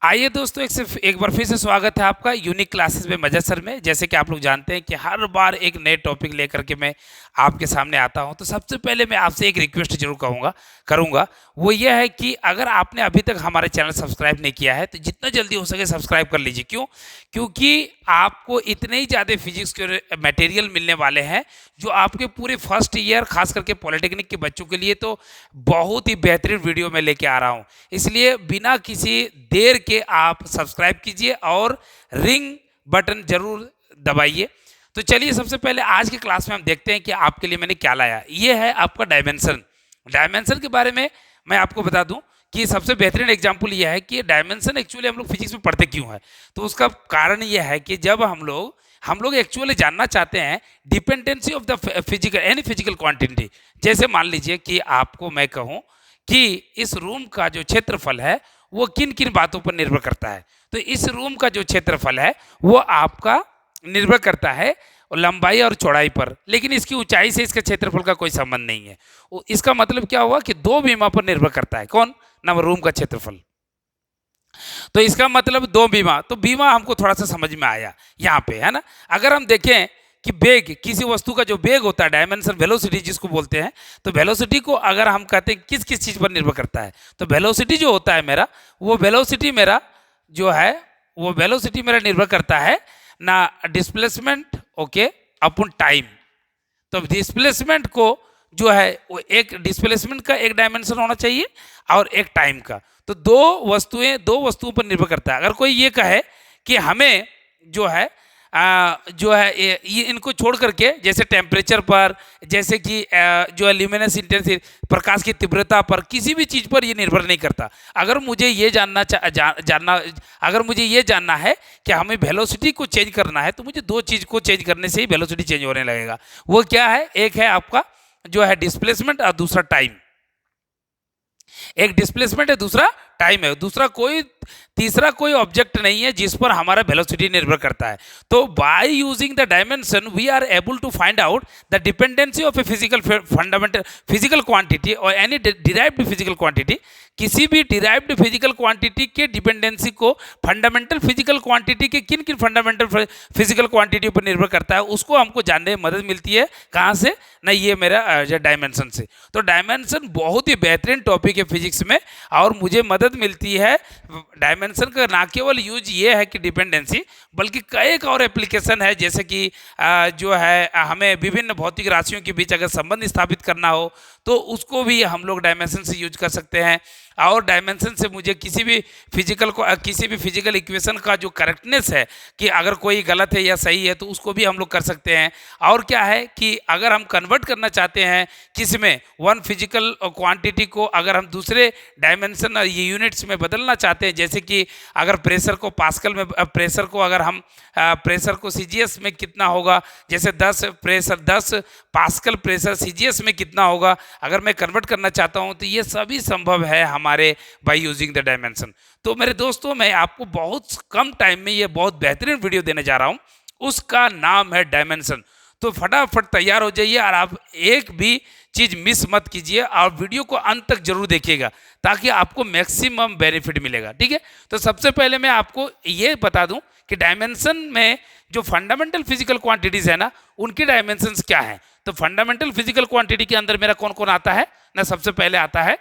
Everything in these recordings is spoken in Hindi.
आइए दोस्तों, एक बार फिर से स्वागत है आपका यूनिक क्लासेस में मजर सर में। जैसे कि आप लोग जानते हैं कि हर बार एक नए टॉपिक लेकर के मैं आपके सामने आता हूं। तो सबसे पहले मैं आपसे एक रिक्वेस्ट जरूर करूंगा। वो ये है कि अगर आपने अभी तक हमारे चैनल सब्सक्राइब नहीं किया है तो जितना जल्दी हो सके सब्सक्राइब कर लीजिए। क्यों? क्योंकि आपको इतने ही ज़्यादा फिजिक्स के मटेरियल मिलने वाले हैं जो आपके पूरे फर्स्ट ईयर, खास करके पॉलिटेक्निक के बच्चों के लिए तो बहुत ही बेहतरीन वीडियो मैं लेके आ रहा हूँ। इसलिए बिना किसी देर के आप सब्सक्राइब कीजिए और रिंग बटन जरूर दबाइए। तो चलिए, सबसे पहले आज की क्लास में हम देखते हैं कि आपके लिए मैंने क्या लाया। ये है आपका डायमेंशन। डायमेंशन के बारे में मैं आपको बता दूं कि सबसे बेहतरीन एग्जाम्पल यह है कि डायमेंशन एक्चुअली हम लोग फिजिक्स में पढ़ते क्यों है। तो उसका कारण यह है कि जब हम लोग एक्चुअली जानना चाहते हैं dependency of the physical any physical quantity. जैसे मान लीजिए कि आपको मैं कहूं कि इस रूम का जो क्षेत्रफल है वो किन किन बातों पर निर्भर करता है। तो इस रूम का जो क्षेत्रफल है वो आपका निर्भर करता है लंबाई और चौड़ाई पर, लेकिन इसकी ऊंचाई से इसके क्षेत्रफल का कोई संबंध नहीं है। इसका मतलब क्या हुआ कि दो बीमा पर निर्भर करता है। कौन? ना रूम का क्षेत्रफल। तो इसका मतलब दो बीमा, तो बीमा हमको थोड़ा सा समझ में आया यहाँ पे, है ना। अगर हम देखें कि वेग, किसी वस्तु का जो वेग होता है, डायमेंशन वेलोसिटी जिसको बोलते हैं, तो वेलोसिटी को अगर हम कहते हैं किस किस चीज़ पर निर्भर करता है, तो वेलोसिटी जो होता है मेरा, वो वेलोसिटी मेरा जो है वो वेलोसिटी मेरा निर्भर करता है ना डिस्प्लेसमेंट, ओके, अपन टाइम। तो डिस्प्लेसमेंट को जो है वो एक डिस्प्लेसमेंट का एक डायमेंशन होना चाहिए और एक टाइम का। तो दो वस्तुओं पर निर्भर करता है। अगर कोई ये कहे कि हमें जो है जो है ये इनको छोड़ करके, जैसे टेम्परेचर पर, जैसे कि जो है ल्यूमिनस इंटेंसिटी, प्रकाश की तीव्रता पर, किसी भी चीज़ पर ये निर्भर नहीं करता। अगर मुझे ये जानना अगर मुझे ये जानना है कि हमें वेलोसिटी को चेंज करना है, तो मुझे दो चीज़ को चेंज करने से ही वेलोसिटी चेंज होने लगेगा। वो क्या है? एक है आपका जो है डिस्प्लेसमेंट और दूसरा टाइम। एक डिस्प्लेसमेंट है, दूसरा टाइम है। तीसरा कोई ऑब्जेक्ट नहीं है जिस पर हमारा वेलोसिटी निर्भर करता है। तो by using the dimension we are able to find out the dependency of a physical quantity और एनी डिराइव्ड फिजिकल क्वांटिटी। किसी भी डिराइव्ड फिजिकल क्वांटिटी के डिपेंडेंसी को फंडामेंटल फिजिकल क्वांटिटी के किन किन फंडामेंटल फिजिकल क्वांटिटी पर निर्भर करता है, उसको हमको जानने में मदद मिलती है। कहाँ से? ना ये मेरा डायमेंशन से। तो डायमेंशन बहुत ही बेहतरीन टॉपिक है फिजिक्स में, और मुझे मदद मिलती है। डायमेंशन का ना केवल यूज ये है कि डिपेंडेंसी, बल्कि कई और एप्लीकेशन है। जैसे कि जो है हमें विभिन्न भौतिक राशियों के बीच अगर संबंध स्थापित करना हो तो उसको भी हम लोग डायमेंशन से यूज कर सकते हैं। और डायमेंशन से मुझे किसी भी फिजिकल इक्वेशन का जो करेक्टनेस है, कि अगर कोई गलत है या सही है, तो उसको भी हम लोग कर सकते हैं। और क्या है कि अगर हम कन्वर्ट करना चाहते हैं किस में, वन फिजिकल क्वांटिटी को अगर हम दूसरे डायमेंशन ये यूनिट्स में बदलना चाहते हैं, जैसे कि अगर प्रेशर को पास्कल में, प्रेशर को अगर हम प्रेशर को सीजीएस में कितना होगा, जैसे 10 पास्कल प्रेशर सीजीएस में कितना होगा, अगर मैं कन्वर्ट करना चाहता हूं, तो ये सभी संभव है हमारे बाय यूजिंग द डायमेंशन। तो मेरे दोस्तों, मैं आपको बहुत कम टाइम में ये बहुत बेहतरीन वीडियो देने जा रहा हूं, उसका नाम है डायमेंशन। तो फटाफट तैयार हो जाइए और आप एक भी चीज़ मिस मत कीजिए और वीडियो को अंत तक जरूर देखिएगा, ताकि आपको मैक्सिमम बेनिफिट मिलेगा। ठीक है? तो सबसे पहले मैं आपको ये बता दूं कि डायमेंशन में जो फंडामेंटल फिजिकल क्वांटिटीज है ना, उनके डायमेंशंस क्या हैं। तो फंडामेंटल फिजिकल क्वांटिटी के अंदर मेरा कौन कौन आता है ना, सबसे पहले आता है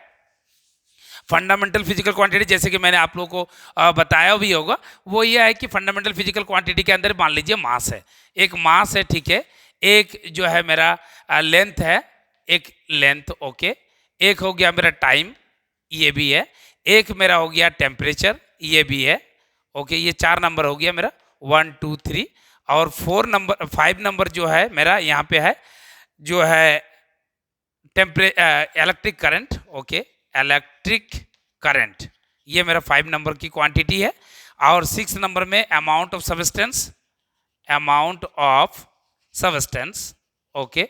फंडामेंटल फिजिकल क्वांटिटी। जैसे कि मैंने आप लोगों को बताया भी होगा, वो ये है कि फंडामेंटल फिजिकल क्वांटिटी के अंदर मान लीजिए मास है, एक मास है, ठीक है, एक जो है मेरा लेंथ है, एक लेंथ, ओके, एक हो गया मेरा टाइम, ये भी है, एक मेरा हो गया टेम्परेचर, ये भी है, ओके। ये 4 नंबर हो गया मेरा, 1 2 3। और 5 नंबर जो है मेरा यहाँ पे है, जो है electric current, okay, electric current, ये मेरा 5 नंबर की क्वांटिटी है। और 6 नंबर में अमाउंट ऑफ सब्सटेंस, ओके।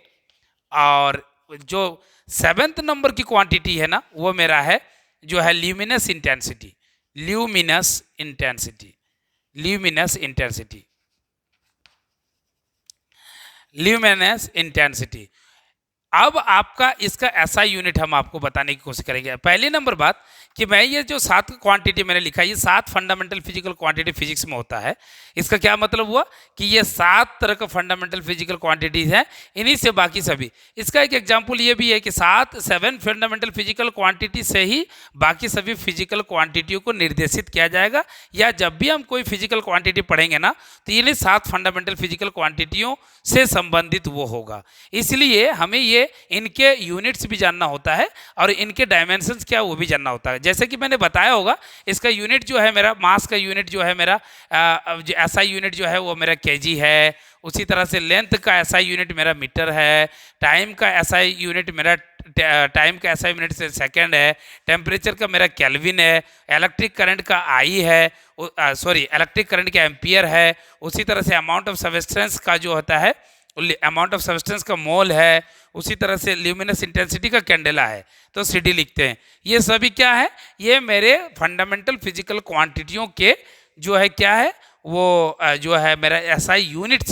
और जो 7th नंबर की क्वांटिटी है ना, वो मेरा है जो है ल्यूमिनस इंटेंसिटी। अब आपका इसका एसआई यूनिट हम आपको बताने की कोशिश करेंगे। पहली नंबर बात कि मैं ये जो 7 क्वांटिटी मैंने लिखा है, ये 7 फंडामेंटल फिजिकल क्वांटिटी फिजिक्स में होता है। इसका क्या मतलब हुआ कि ये 7 तरह का फंडामेंटल फिजिकल क्वांटिटीज हैं, इन्हीं से बाकी सभी। इसका एक एग्जांपल ये भी है कि 7 फंडामेंटल फिजिकल क्वांटिटी से ही बाकी सभी फिजिकल क्वांटिटियों को निर्देशित किया जाएगा, या जब भी हम कोई फिजिकल क्वांटिटी पढ़ेंगे ना, तो इन्हीं 7 फंडामेंटल फिजिकल क्वांटिटियों से संबंधित वो होगा। इसलिए हमें ये इनके यूनिट्स भी जानना होता है और इनके डायमेंशंस क्या वो भी जानना होता है। जैसे कि मैंने बताया होगा, इसका यूनिट जो है मेरा, मास का यूनिट जो है मेरा, एसआई यूनिट जो है वो मेरा केजी है। उसी तरह से लेंथ का एसआई यूनिट मेरा मीटर है। टाइम का एसआई यूनिट मेरा, टाइम का एसआई यूनिट से सेकंड है। टेम्परेचर का मेरा केल्विन है। इलेक्ट्रिक करंट का आई है, इलेक्ट्रिक करंट का एम्पियर है। उसी तरह से अमाउंट ऑफ सब्सटेंस का जो होता है, अमाउंट ऑफ सब्सटेंस का मोल है। उसी तरह से ल्यूमिनस इंटेंसिटी का कैंडेला है, तो सीडी लिखते हैं। ये सभी क्या है, ये मेरे फंडामेंटल फिजिकल क्वांटिटियों के जो है क्या है वो जो है मेरा एसआई यूनिट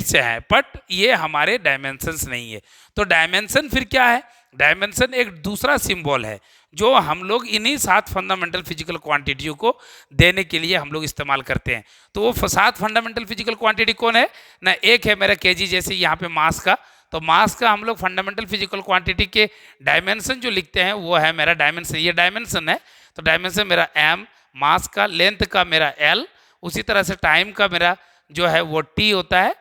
से है, बट ये हमारे डायमेंशंस नहीं है। तो डायमेंशन फिर क्या है, डायमेंशन एक दूसरा सिंबल है जो हम लोग इन्हीं 7 फंडामेंटल फिजिकल क्वांटिटियों को देने के लिए हम लोग इस्तेमाल करते हैं। तो वो 7 फंडामेंटल फिजिकल क्वांटिटी कौन है ना, एक है मेरा केजी, जैसे यहाँ पे मास का, तो मास का हम लोग फंडामेंटल फिजिकल क्वांटिटी के डायमेंशन जो लिखते हैं वो है मेरा डायमेंशन, ये डायमेंशन है। तो डायमेंशन मेरा एम, मास का, लेंथ का मेरा एल, उसी तरह से टाइम का मेरा जो है वो टी होता है,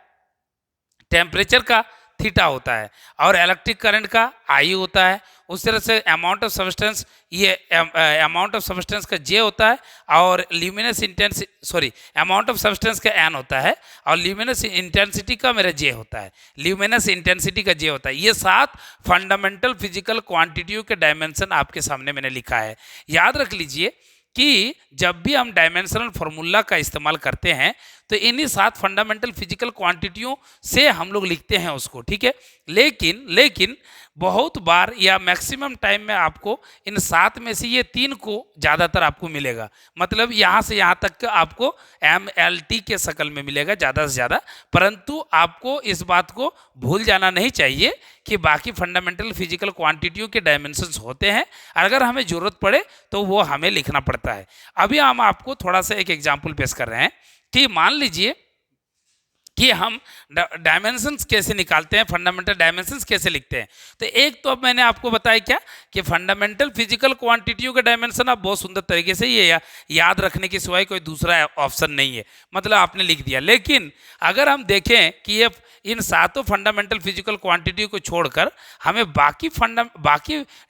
टेम्परेचर का थीटा होता है, और इलेक्ट्रिक करंट का आई होता है। उस तरह से अमाउंट ऑफ सब्सटेंस, ये अमाउंट ऑफ सब्सटेंस का जे होता है, और luminous intensity, amount of substance का एन होता है, और ल्यूमिनस इंटेंसिटी का मेरा जे होता है, ल्यूमिनस इंटेंसिटी का जे होता है। ये 7 फंडामेंटल फिजिकल क्वांटिटियों के डायमेंशन आपके सामने मैंने लिखा है। याद रख लीजिए कि जब भी हम डायमेंशनल फार्मूला का इस्तेमाल करते हैं तो इन्हीं 7 फंडामेंटल फिजिकल क्वांटिटियों से हम लोग लिखते हैं उसको, ठीक है। लेकिन बहुत बार या मैक्सिमम टाइम में आपको इन 7 में से ये 3 को ज़्यादातर आपको मिलेगा, मतलब यहाँ से यहाँ तक का आपको MLT के शक्ल में मिलेगा ज़्यादा से ज़्यादा। परंतु आपको इस बात को भूल जाना नहीं चाहिए कि बाकी फंडामेंटल फिजिकल क्वांटिटियों के डायमेंशंस होते हैं, अगर हमें ज़रूरत पड़े तो वो हमें लिखना पड़ता है। अभी हम आपको थोड़ा सा एक एग्जाम्पल पेश कर रहे हैं कि मान लीजिए कि हम डायमेंशंस कैसे निकालते हैं, फंडामेंटल डायमेंशंस कैसे लिखते हैं। तो एक तो अब मैंने आपको बताया क्या कि फंडामेंटल फिजिकल क्वांटिटियों का डायमेंशन आप बहुत सुंदर तरीके से ये याद रखने के सिवाय कोई दूसरा ऑप्शन नहीं है, मतलब आपने लिख दिया। लेकिन अगर हम देखें कि ये इन 7 फंडामेंटल फिजिकल क्वांटिटी को छोड़कर हमें बाकी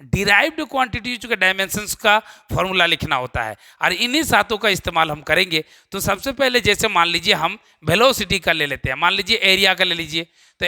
डिराइव्ड क्वांटिटीज के डायमेंशंस का फॉर्मूला लिखना होता है, और इन्हीं 7 का इस्तेमाल हम करेंगे। तो सबसे पहले जैसे मान लीजिए हम वेलोसिटी का ले लेते हैं, मान लीजिए एरिया का ले लीजिए। तो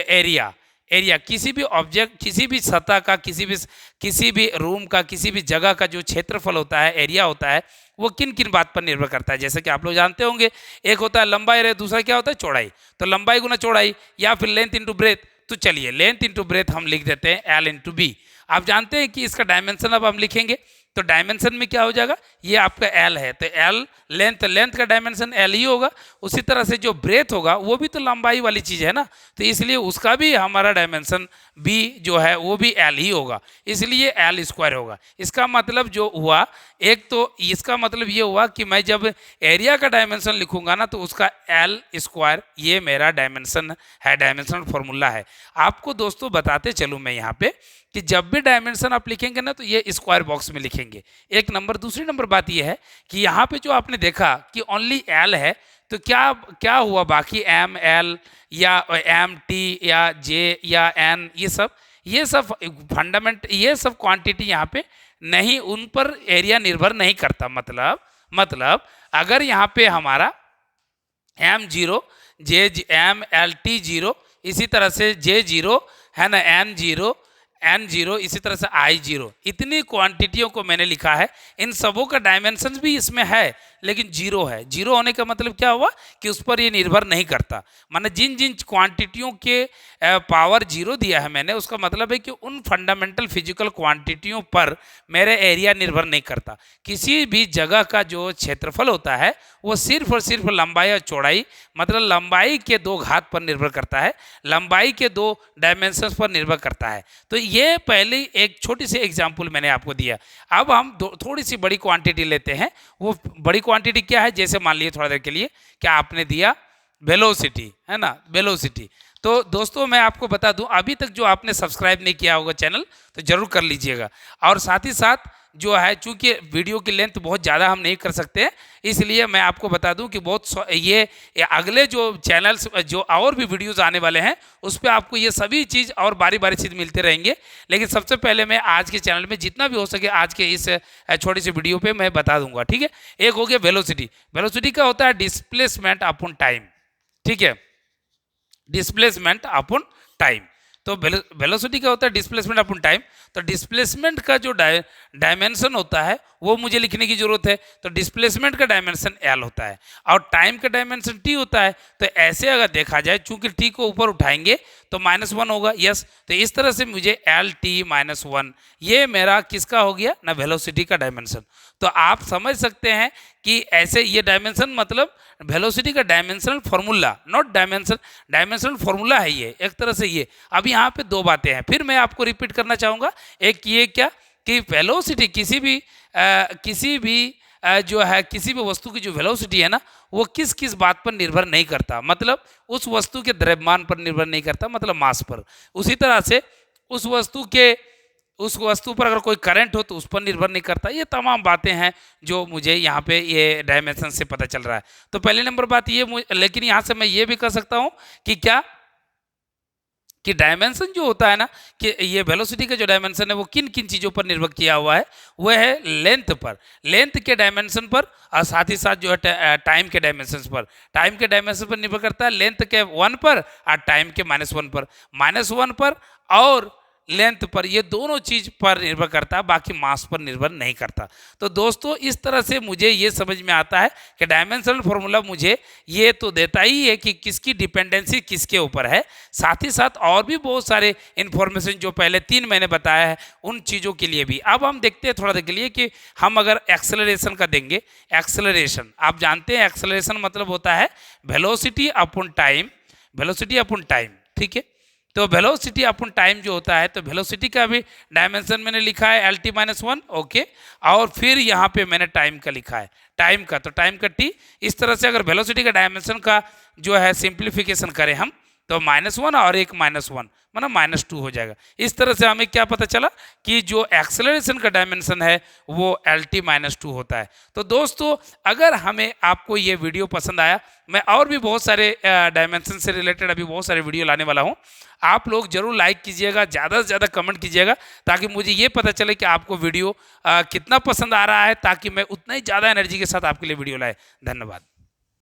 एरिया किसी भी ऑब्जेक्ट, किसी भी सतह का, किसी भी रूम का, किसी भी जगह का जो क्षेत्रफल होता है, एरिया होता है, वो किन किन बात पर निर्भर करता है। जैसे कि आप लोग जानते होंगे, एक होता है लंबाई और दूसरा क्या होता है चौड़ाई। तो लंबाई गुना चौड़ाई, या फिर लेंथ इंटू ब्रेथ। तो चलिए लेंथ इंटू ब्रेथ हम लिख देते हैं L इंटू बी। आप जानते हैं कि इसका डायमेंशन अब हम लिखेंगे, तो डायमेंशन में क्या हो जाएगा, ये आपका L है, तो L लेंथ का डायमेंशन L ही होगा। उसी तरह से जो ब्रेथ होगा वो भी तो लंबाई वाली चीज़ है ना, तो इसलिए उसका भी हमारा डायमेंशन B जो है वो भी L ही होगा, इसलिए L स्क्वायर होगा। इसका मतलब जो हुआ, एक तो इसका मतलब ये हुआ कि मैं जब एरिया का डायमेंशन लिखूंगा ना तो उसका L स्क्वायर ये मेरा डायमेंशन है, डायमेंशनल फॉर्मूला है। आपको दोस्तों बताते चलूँ मैं यहाँ पे कि जब भी डायमेंशन आप लिखेंगे ना तो ये स्क्वायर बॉक्स में लिखेंगे, एक नंबर। दूसरी नंबर बात ये है कि यहाँ पे जो आपने देखा कि ओनली L है, तो क्या हुआ बाकी ML या MT या J या N, ये सब फंडामेंट, ये सब क्वांटिटी यहाँ पे नहीं, उन पर एरिया निर्भर नहीं करता। मतलब अगर यहाँ पे हमारा M0 MLT 0, इसी तरह से J0 है ना, N0 एन जीरो, इसी तरह से आई जीरो, इतनी क्वांटिटियों को मैंने लिखा है। इन सबों का डायमेंशन भी इसमें है, लेकिन जीरो है। जीरो होने का मतलब क्या हुआ कि उस पर ये निर्भर नहीं करता। माने जिन जिन क्वांटिटियों के पावर जीरो दिया है मैंने, उसका मतलब है कि उन फंडामेंटल फिजिकल क्वांटिटियों पर मेरे एरिया निर्भर नहीं करता। किसी भी जगह का जो क्षेत्रफल होता है वो सिर्फ और सिर्फ लंबाई और चौड़ाई, मतलब लंबाई के दो घात पर निर्भर करता है, लंबाई के दो डायमेंशंस पर निर्भर करता है। तो ये पहले एक छोटी सी एग्जांपल मैंने आपको दिया। अब हम थोड़ी सी बड़ी क्वांटिटी लेते हैं। वो बड़ी क्वांटिटी क्या है, जैसे मान लीजिए थोड़ा देर के लिए क्या आपने दिया वेलोसिटी, है ना, वेलोसिटी। तो दोस्तों मैं आपको बता दूं, अभी तक जो आपने सब्सक्राइब नहीं किया होगा चैनल, तो जरूर कर लीजिएगा। और साथ ही साथ जो है, चूंकि वीडियो की लेंथ बहुत ज़्यादा हम नहीं कर सकते हैं, इसलिए मैं आपको बता दूं कि ये अगले जो चैनल्स जो और भी वीडियोस आने वाले हैं, उस पर आपको ये सभी चीज़ और बारी बारी चीज़ मिलते रहेंगे। लेकिन सबसे पहले मैं आज के चैनल में जितना भी हो सके आज के इस छोटी सी वीडियो पे मैं बता दूंगा, ठीक है। एक हो गया वेलोसिटी। वेलोसिटी का होता है डिस्प्लेसमेंट अपॉन टाइम, ठीक है, डिस्प्लेसमेंट अपॉन टाइम। तो वेलोसिटी क्या होता है, डिस्प्लेसमेंट अपॉन टाइम। तो डिस्प्लेसमेंट का जो डायमेंशन होता है वो मुझे लिखने की जरूरत है। तो डिस्प्लेसमेंट का डायमेंशन एल होता है और टाइम का डायमेंशन टी होता है। तो ऐसे अगर देखा जाए, चूंकि टी को ऊपर उठाएंगे तो -1 होगा, यस। तो इस तरह से मुझे एल टी -1, ये मेरा किसका हो गया ना, वेलोसिटी का डायमेंशन। तो आप समझ सकते हैं कि ऐसे ये डायमेंशन मतलब वेलोसिटी का dimensional formula, not dimension, dimensional formula है ये एक तरह से। ये अब यहाँ पे दो बातें हैं, फिर मैं आपको रिपीट करना चाहूँगा। एक ये क्या कि वेलोसिटी किसी भी जो है किसी भी वस्तु की जो वेलोसिटी है ना, वो किस किस बात पर निर्भर नहीं करता, मतलब उस वस्तु के द्रव्यमान पर निर्भर नहीं करता, मतलब मास पर। उसी तरह से उस वस्तु पर अगर कोई करंट हो तो उस पर निर्भर नहीं करता। ये तमाम बातें हैं जो मुझे यहाँ पे ये डायमेंशन से पता चल रहा है। तो पहले नंबर बात ये, लेकिन यहाँ से मैं ये भी कर सकता हूँ कि क्या कि डायमेंशन जो होता है ना, कि ये वेलोसिटी का जो डायमेंशन है वो किन किन चीज़ों पर निर्भर किया हुआ है, वो है लेंथ पर, लेंथ के डायमेंशन पर, और साथ ही साथ जो है टाइम के डायमेंशन पर। टाइम के डायमेंशन पर निर्भर करता है लेंथ के 1 पर और टाइम के -1 पर, -1 पर और लेंथ पर, ये दोनों चीज पर निर्भर करता है, बाकी मास पर निर्भर नहीं करता। तो दोस्तों इस तरह से मुझे ये समझ में आता है कि डायमेंशनल फॉर्मूला मुझे ये तो देता ही है कि किसकी डिपेंडेंसी किसके ऊपर है, साथ ही साथ और भी बहुत सारे इंफॉर्मेशन जो पहले 3 मैंने बताया है उन चीज़ों के लिए भी। अब हम देखते हैं थोड़ा देर के लिए कि हम अगर एक्सेलरेशन का देंगे। एक्सेलरेशन आप जानते हैं, एक्सेलरेशन मतलब होता है velocity upon time, velocity upon time, ठीक है। तो वेलोसिटी अपॉन टाइम जो होता है, तो वेलोसिटी का भी डायमेंशन मैंने लिखा है LT -1, ओके। और फिर यहाँ पे मैंने टाइम का लिखा है, टाइम का, तो टाइम का T। इस तरह से अगर वेलोसिटी का डायमेंशन का जो है सिंप्लीफिकेशन करें हम, तो -1 और एक -1 मतलब -2 हो जाएगा। इस तरह से हमें क्या पता चला कि जो एक्सेलरेशन का डायमेंशन है वो LT -2 होता है। तो दोस्तों अगर हमें आपको ये वीडियो पसंद आया, मैं और भी बहुत सारे डायमेंशन से रिलेटेड अभी बहुत सारे वीडियो लाने वाला हूँ। आप लोग जरूर लाइक कीजिएगा, ज़्यादा से ज़्यादा कमेंट कीजिएगा, ताकि मुझे ये पता चले कि आपको वीडियो कितना पसंद आ रहा है, ताकि मैं उतना ही ज़्यादा एनर्जी के साथ आपके लिए वीडियो लाए। धन्यवाद।